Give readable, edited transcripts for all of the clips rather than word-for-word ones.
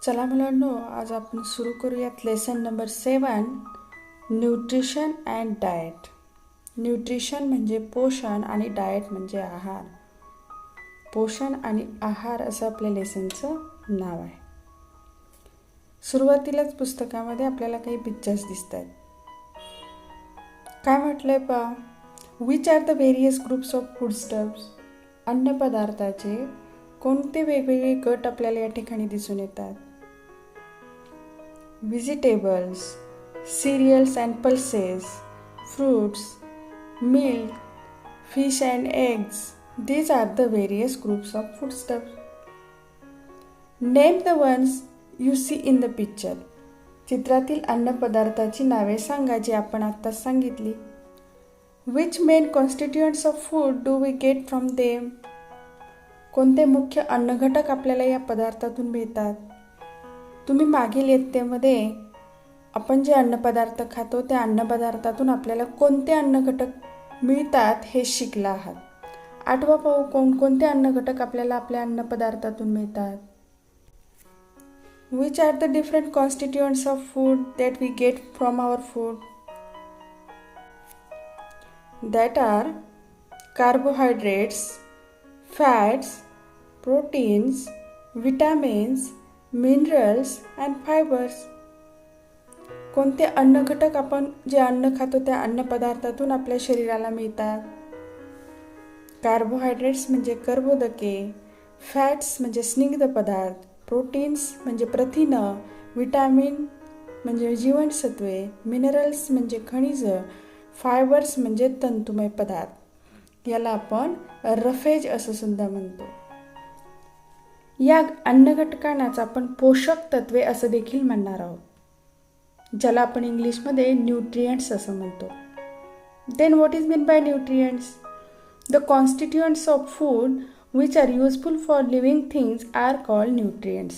चला मुलांनो, आज आपण सुरू करूयात lesson number 7, nutrition and diet. Nutrition म्हणजे पोषण आणि डाएट म्हणजे आहार. पोषण आणि आहार असं आपल्या लेसनचं नाव आहे. सुरुवातीलाच पुस्तकामध्ये आपल्याला काही पिक्चर्स दिसत आहेत. काय म्हटलंय पहा, which are the various groups of food stuffs. अन्न पदार्थाचे कोणते वेगवेगळे गट आपल्याला या ठिकाणी दिसून येतात. Vegetables, cereals and pulses, fruits, milk, fish and eggs. These are the various groups of foodstuffs. Name the ones you see in the picture. चित्रातील अन्नपदार्थाची नावे सांगा जी आपण आता सांगितली. Which main constituents of food do we get from them? कोणते मुख्य अन्नघटक आपल्याला या पदार्थातून मिळतात. तुम्ही मागील इयत्तेमध्ये आपण जे अन्नपदार्थ खातो त्या अन्नपदार्थातून आपल्याला कोणते अन्नघटक मिळतात हे शिकला आहात. आठवा पाहू, कोणकोणते अन्नघटक आपल्याला आपल्या अन्नपदार्थातून मिळतात. Which are the different constituents of food that we get from our food. That are carbohydrates, fats, proteins, vitamins, minerals and fibres. कोणते अन्नघटक आपण जे अन्न खातो त्या अन्नपदार्थातून आपल्या शरीराला मिळतात. कार्बोहायड्रेट्स म्हणजे कर्बोदके, फॅट्स म्हणजे स्निग्ध पदार्थ, प्रोटीन्स म्हणजे प्रथिनं, विटॅमिन म्हणजे जीवनसत्वे, मिनरल्स म्हणजे खनिज, फायबर्स म्हणजे तंतुमय पदार्थ. याला आपण रफेज असं सुद्धा म्हणतो. या अन्नघटकांनाच आपण पोषक तत्वे असं देखील म्हणणार आहोत, ज्याला आपण इंग्लिशमध्ये न्यूट्रिएंट्स असं म्हणतो. Then what is mean by nutrients? The constituents of food which are useful for living things are called nutrients.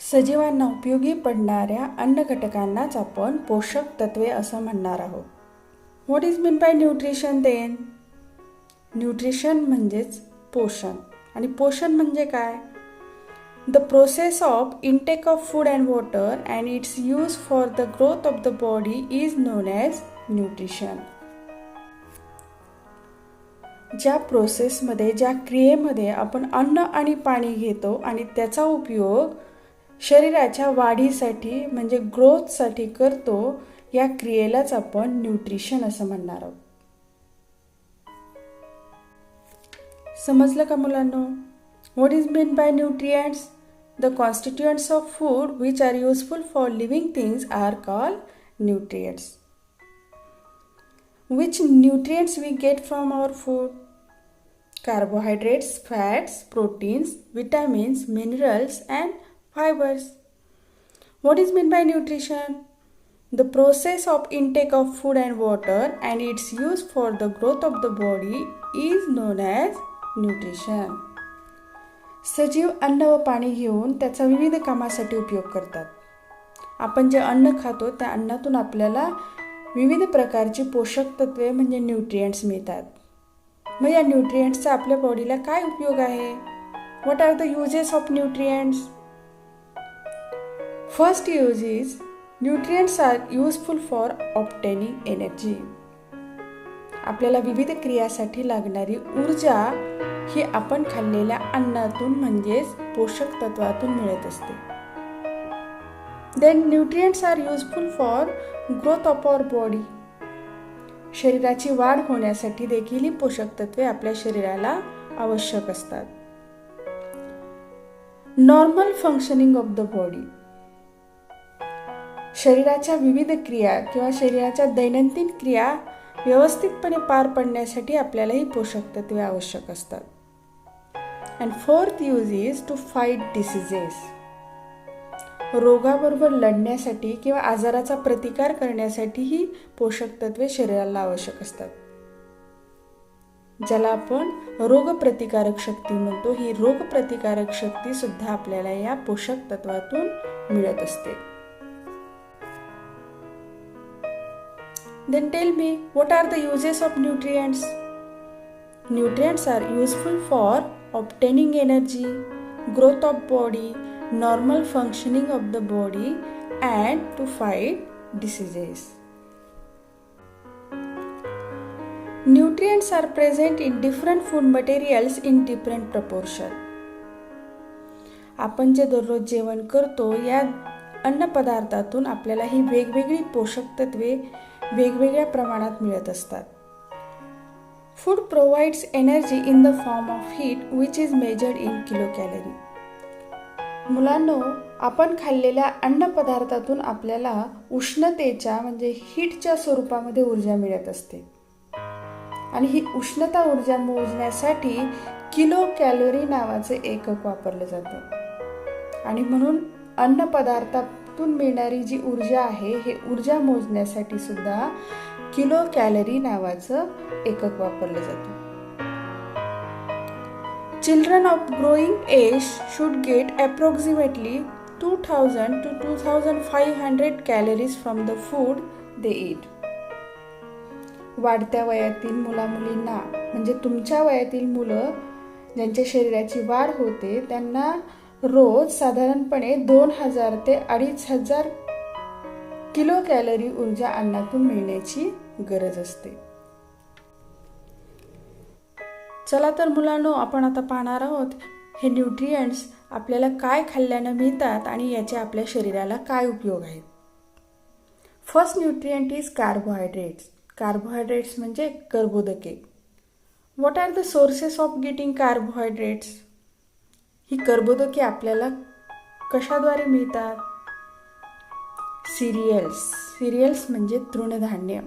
सजीवांना उपयोगी पडणाऱ्या अन्नघटकांनाच आपण पोषक तत्वे असं म्हणणार आहोत. What is mean by nutrition then? Nutrition म्हणजेच पोषण. आणि पोषण म्हणजे काय? The process of intake of food and water and its use for the growth of the body is known as nutrition. ज्या प्रोसेसमध्ये, ज्या क्रियेमध्ये आपण अन्न आणि पाणी घेतो आणि त्याचा उपयोग शरीराच्या वाढीसाठी म्हणजे ग्रोथसाठी करतो, या क्रियेलाच आपण न्यूट्रिशन असं म्हणणार आहोत. समजलं का मुलांनो? What is meant by nutrients? The constituents of food which are useful for living things are called nutrients. Which nutrients we get from our food? Carbohydrates, fats, proteins, vitamins, minerals and fibers. What is meant by nutrition? The process of intake of food and water and its use for the growth of the body is known as nutrition. सजीव अन्न व पाणी घेऊन त्याचा विविध कामासाठी उपयोग करतात. आपण जे अन्न खातो त्या अन्नातून आपल्याला विविध प्रकारची पोषक तत्वे म्हणजे न्यूट्रिएंट्स मिळतात. मग या न्यूट्रिएंट्सचा आपल्या बॉडीला काय उपयोग आहे? What are the uses of nutrients? First use is nutrients are useful for obtaining energy. आपल्याला विविध क्रियासाठी लागणारी ऊर्जा ही आपण खाल्लेल्या अन्नातून म्हणजेच पोषक तत्वातून मिळत असते. Then nutrients are useful for growth of our body. शरीराची वाढ होण्यासाठी देखील ही पोषक तत्वे आपल्या शरीराला आवश्यक असतात. Normal functioning of the body. शरीराच्या विविध क्रिया किंवा शरीराच्या दैनंदिन क्रिया व्यवस्थितपणे पार पडण्यासाठी आपल्याला ही पोषक तत्वे आवश्यक असतात. And fourth use is to fight diseases. रोगाबरोबर लढण्यासाठी किंवा आजाराचा प्रतिकार करण्यासाठी ही पोषक तत्वे शरीराला आवश्यक असतात, ज्याला आपण रोगप्रतिकारक शक्ती म्हणतो. ही रोगप्रतिकारक शक्ती सुद्धा आपल्याला या पोषक तत्वातून मिळत असते. Then tell me, what are the uses of nutrients? Nutrients are useful for obtaining energy, growth of body, normal functioning of the body and to fight diseases. Nutrients are present in different food materials in different proportion. आपण जे दररोज जेवण करतो या अन्नपदार्थातून आपल्याला ही वेगवेगळी पोषक तत्वे वेगवेगळ्या प्रमाणात मिळत असतात. Food provides energy in the form of heat which is measured in kilocalorie. मुलांनो, आपण खाल्लेल्या अन्नपदार्थातून आपल्याला उष्णतेच्या म्हणजे हीटच्या स्वरूपामध्ये ऊर्जा मिळत असते. आणि ही उष्णता ऊर्जा मोजण्यासाठी किलो कॅलरी नावाचे एकक वापरले जाते. आणि म्हणून अन्नपदार्थातून मिळणारी जी ऊर्जा आहे हे ऊर्जा मोजण्यासाठी सुद्धा किलो कॅलरी नावाचं एकक वापरले जाते. Children of growing age should get approximately 2000 to 2500 calories from the food they eat. वाढत्या वयातील मुलामुलींना म्हणजे तुमच्या वयातील मुलं ज्यांच्या शरीराची वाढ होते त्यांना रोज साधारणपणे 2000 ते 2500 किलो कॅलरी ऊर्जा अन्नातून मिळण्याची गरज असते. चला तर मुलांनो, आपण आता पाहणार आहोत हे न्यूट्रिएंट्स आपल्याला काय खाल्ल्यानं मिळतात आणि याचे आपल्या शरीराला काय उपयोग आहेत. First nutrient is carbohydrates. Carbohydrates म्हणजे कर्बोदके. What are the sources of getting carbohydrates? ही कर्बोदके आपल्याला कशाद्वारे मिळतात? सिरियल्स म्हणजे तृणधान्य.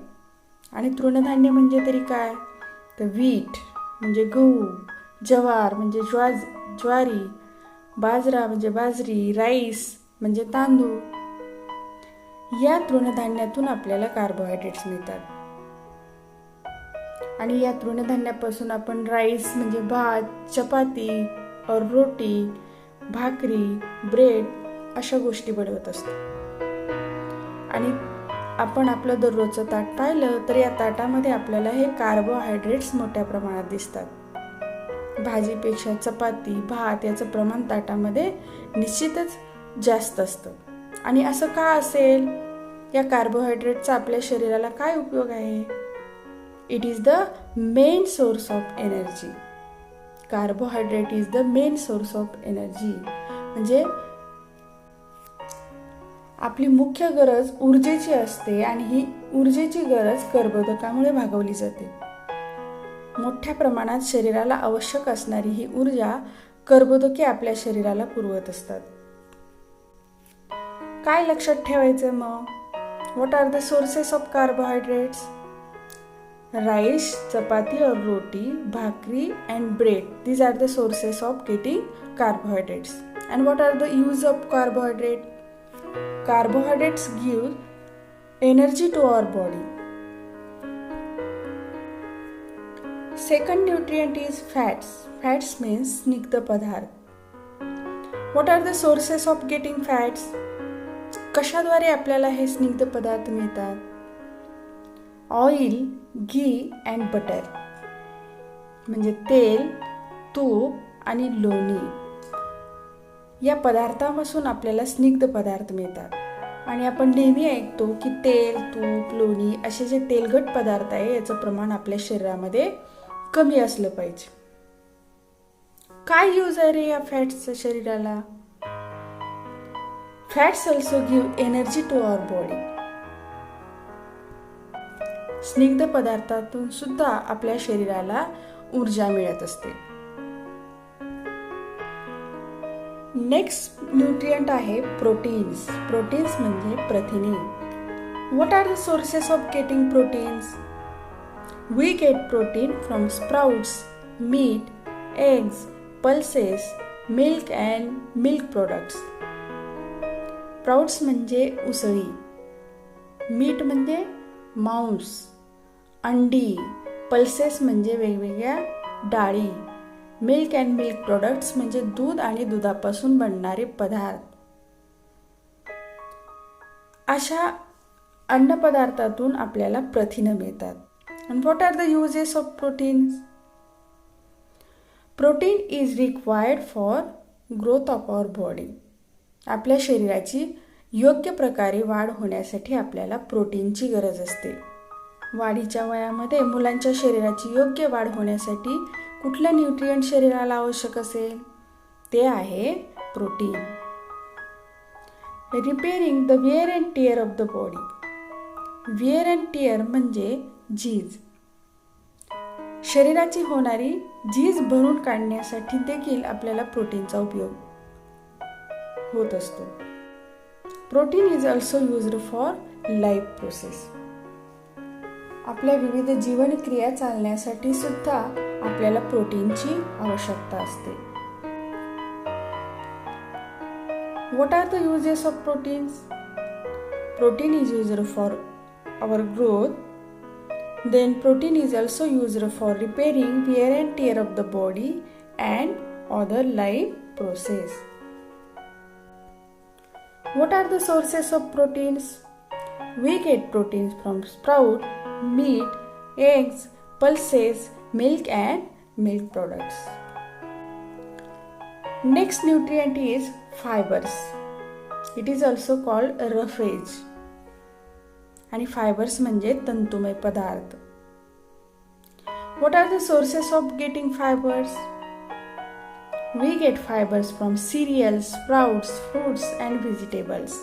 आणि तृणधान्य म्हणजे तरी काय? तर व्हीट म्हणजे गहू, ज्वार म्हणजे ज्वारी, बाजरा म्हणजे बाजरी, राईस म्हणजे तांदूळ. या तृणधान्यातून आपल्याला कार्बोहायड्रेट्स मिळतात. आणि या तृणधान्यापासून आपण राईस म्हणजे भात, चपाती और रोटी, भाकरी, ब्रेड अशा गोष्टी बनवत असतो. आणि आपण आपलं दररोजचं ताट पाहिलं तर या ताटामध्ये आपल्याला हे कार्बोहायड्रेट्स मोठ्या प्रमाणात दिसतात. भाजीपेक्षा चपाती, भात याचं प्रमाण ताटामध्ये निश्चितच जास्त असतं. आणि असं का असेल? या कार्बोहायड्रेटचा आपल्या शरीराला काय उपयोग आहे? It is the main source of energy. Carbohydrate is the main source of energy. म्हणजे आपली मुख्य गरज ऊर्जेची असते आणि ही ऊर्जेची गरज कर्बोदकामुळे भागवली जाते. मोठ्या प्रमाणात शरीराला आवश्यक असणारी ही ऊर्जा कर्बोदके आपल्या शरीराला पुरवत असतात. काय लक्षात ठेवायचं मग? What are the sources of carbohydrates? Rice, chapati और रोटी, भाकरी and bread. These are the sources of getting carbohydrates. And what are the use of carbohydrate? Carbohydrates give energy to our body. Second nutrient is fats. Fats means स्निग्ध पदार्थ. What are the sources of getting fats? कशाद्वारे आपल्याला हे स्निग्ध पदार्थ मिळतात? Oil, ghee and butter म्हणजे तेल, तूप आणि लोणी. या पदार्थांपासून आपल्याला स्निग्ध पदार्थ मिळतात. आणि आपण नेहमी ऐकतो की तेल, तूप, लोणी असे जे तेलकट पदार्थ आहे याचं प्रमाण आपल्या शरीरामध्ये कमी असलं पाहिजे. काय यूज आहे रे या फॅट्सचं शरीराला? Fats also give energy to our body. स्निग्ध पदार्थातून सुद्धा आपल्या शरीराला ऊर्जा मिळत असते. नेक्स्ट न्यूट्रिएंट आहे प्रोटीन्स. प्रोटीन्स म्हणजे प्रथिने. What are the sources of getting proteins? We get protein from sprouts, meat, eggs, pulses, milk and milk products. Sprouts म्हणजे उसळी, मीट म्हणजे मांस, अंडी, पल्सेस म्हणजे वेगवेगळ्या डाळी, मिल्क अँड मिल्क प्रोडक्ट्स म्हणजे दूध आणि दुधापासून बनणारे पदार्थ. अशा अन्नपदार्थातून आपल्याला प्रथिने मिळतात. And what are the uses of proteins? Protein is required for growth of our body. आपल्या शरीराची योग्य प्रकारे वाढ होण्यासाठी आपल्याला प्रोटीनची गरज असते. वाढीच्या वयामध्ये मुलांच्या शरीराची योग्य वाढ होण्यासाठी कुठलं न्यूट्रिएंट शरीराला आवश्यक असेल? ते आहे protein. Repairing the where and tear of the body. Where and tear म्हणजे झीज. शरीराची होणारी झीज भरून काढण्यासाठी देखील आपल्याला प्रोटीनचा उपयोग होत असतो. Protein is also used for life process. आपल्या विविध जीवनक्रिया चालण्यासाठी सुद्धा आपल्याला प्रोटीनची आवश्यकता असते. What are the uses of proteins? Protein is used for our growth. Then protein is also used for repairing wear and tear of the body and other life process. What are the sources of proteins? We get proteins from sprout, meat, eggs, pulses, milk and milk products. Next nutrient is fibers. It is also called roughage. आणि fibres म्हणजे तंतुमय पदार्थ. What are the sources of getting fibers? We get fibers from cereals, sprouts, fruits and vegetables.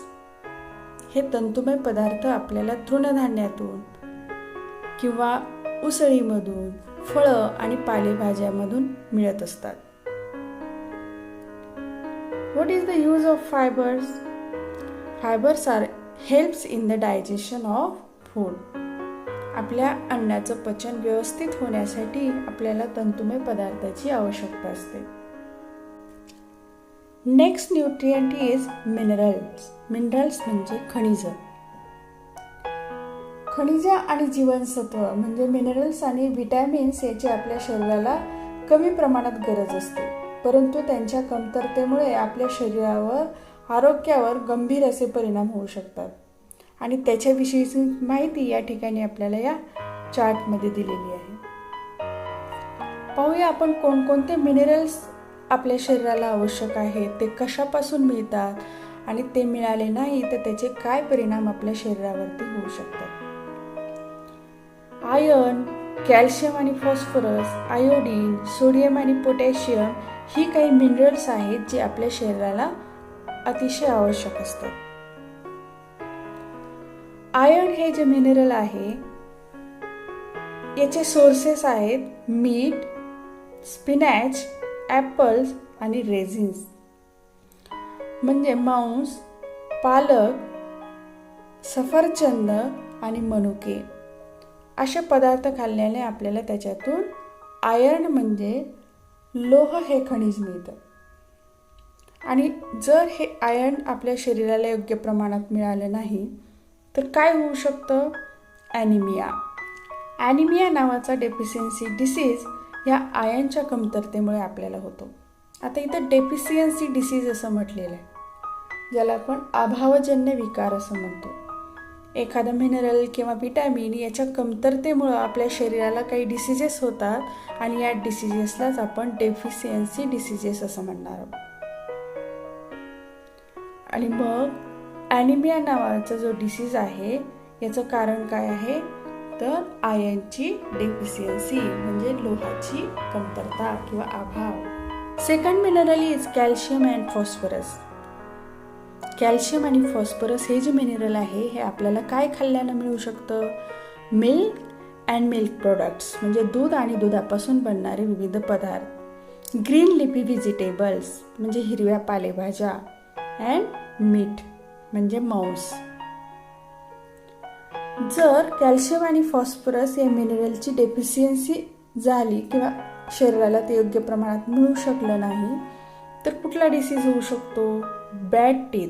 हे तंतुमय पदार्थ आपल्याला तृणधान्यातून किंवा उसळीमधून, फळं आणि पालेभाज्यामधून मिळत असतात. What is the use of fibers? Fibers helps in the digestion of food. आपल्या अन्नाचं पचन व्यवस्थित होण्यासाठी आपल्याला तंतुमय पदार्थाची आवश्यकता असते. Next nutrient is minerals. Minerals म्हणजे खनिज. खनिज आणि जीवनसत्व म्हणजे मिनरल्स आणि व्हिटॅमिन्स याची आपल्या शरीराला कमी प्रमाणात गरज असते, परंतु त्यांच्या कमतरतेमुळे आपल्या शरीरावर, आरोग्यावर गंभीर असे परिणाम होऊ शकतात. आणि त्याच्याविषयीची माहिती या ठिकाणी आपल्याला या चार्टमध्ये दिलेली आहे. पाहूया आपण कोणकोणते मिनरल्स आपल्या शरीराला आवश्यक आहेत, ते कशापासून मिळतात आणि ते मिळाले नाही तर त्याचे काय परिणाम आपल्या शरीरावरती होऊ शकतात. आयर्न, कॅल्शियम आणि फॉस्फरस, आयोडीन, सोडियम आणि पोटॅशियम ही काही मिनरल्स आहेत जे आपल्या शरीराला अतिशय आवश्यक असतात. आयर्न हे जे मिनरल आहे याचे सोर्सेस आहेत मीट, स्पिनॅच, ॲपल्स आणि रेझिन्स. म्हणजे मांस, पालक, सफरचंद आणि मनुके असे पदार्थ खाल्ल्याने आपल्याला त्याच्यातून आयर्न म्हणजे लोह हे खनिज मिळतं. आणि जर हे आयर्न आपल्या शरीराला योग्य प्रमाणात मिळालं नाही तर काय होऊ शकतं? ॲनिमिया. ॲनिमिया नावाचा डेफिशियन्सी डिसीज या आयर्नच्या कमतरतेमुळे आपल्याला होतो. आता इथं डेफिशियन्सी डिसीज असं म्हटलेलं आहे, ज्याला आपण अभावजन्य विकार असं म्हणतो. एखादं मिनरल किंवा विटॅमिन याच्या कमतरतेमुळं आपल्या शरीराला काही डिसीजेस होतात आणि या डिसीजेसलाच आपण डेफिशियन्सी डिसीजेस असं म्हणणार आहोत. आणि मग ॲनिमिया नावाचा जो डिसीज आहे याचं कारण काय आहे तर आयर्नची डेफिशियन्सी म्हणजे लोहाची कमतरता किंवा अभाव. Second mineral is calcium and phosphorus. Calcium आणि फॉस्फरस हे जे मिनरल आहे हे आपल्याला काय खाल्ल्यानं मिळू शकतं? मिल्क अँड मिल्क प्रोडक्ट्स म्हणजे दूध आणि दुधापासून बनणारे विविध पदार्थ. ग्रीन लिफी व्हेजिटेबल्स म्हणजे हिरव्या पालेभाज्या अँड मीठ म्हणजे मांस. जर कॅल्शियम आणि फॉस्फरस या मिनरलची डेफिशियन्सी झाली किंवा शरीराला ते योग्य प्रमाणात मिळू शकलं नाही तर कुठला डिसीज होऊ शकतो? Bad teeth,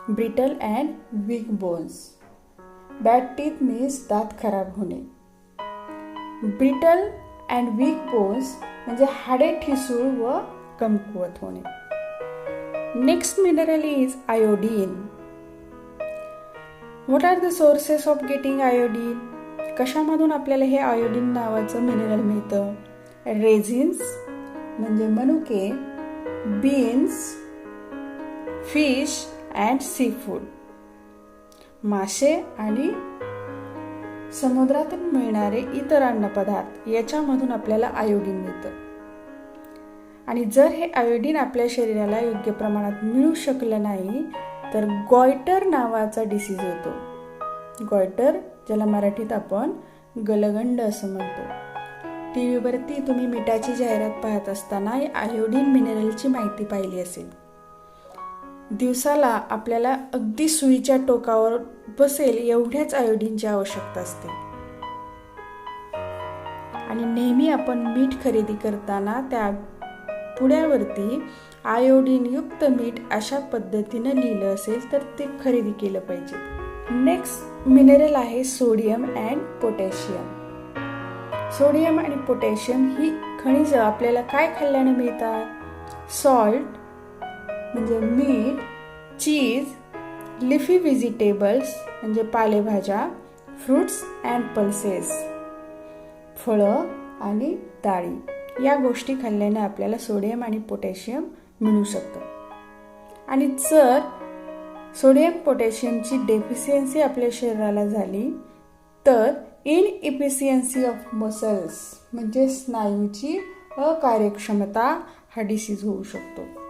brittle and weak bones. Bad teeth means दात खराब होणे. ब्रिटल अँड वीक बोन्स म्हणजे हाडे ठिसूळ व कमकुवत होणे. Next mineral is iodine. What are the sources of getting iodine? कशामधून आपल्याला हे आयोडीन नावाचं मिनरल मिळतं? रेझिन्स म्हणजे मनुके, beans, fish and seafood. मासे आणि समुद्रातून मिळणारे इतर अन्नपदार्थ याच्यामधून आपल्याला आयोडीन मिळतं. आणि जर हे आयोडीन आपल्या शरीराला योग्य प्रमाणात मिळू शकलं नाही तर गॉयटर नावाचा डिसीज होतो. गॉयटर, ज्याला मराठीत आपण गलगंड असं म्हणतो. टीव्हीवरती तुम्ही मिठाची जाहिरात पाहत असताना आयोडीन मिनरलची माहिती पाहिली असेल. दिवसाला आपल्याला अगदी सुईच्या टोकावर बसेल एवढ्याच आयोडीनची आवश्यकता असते. आणि नेहमी आपण मीठ खरेदी करताना त्या पुड्यावरती आयोडीन युक्त मीठ अशा पद्धतीनं लिहिलं असेल तर ते खरेदी केलं पाहिजे. नेक्स्ट मिनरल आहे सोडियम अँड पोटॅशियम. सोडियम आणि पोटॅशियम ही खनिजं आपल्याला काय खाल्ल्याने मिळतात? सॉल्ट म्हणजे मीठ, चीज, लिफी व्हेजिटेबल्स म्हणजे पालेभाज्या, फ्रुट्स अँड पल्सेस फळं आणि डाळी या गोष्टी खाल्ल्याने आपल्याला सोडियम आणि पोटॅशियम मिळू शकतं. आणि जर सोडियम पोटॅशियमची डेफिशियन्सी आपल्या शरीराला झाली तर इनइफिशियन्सी ऑफ मसल्स म्हणजे स्नायूची अकार्यक्षमता हा डिसीज होऊ शकतो.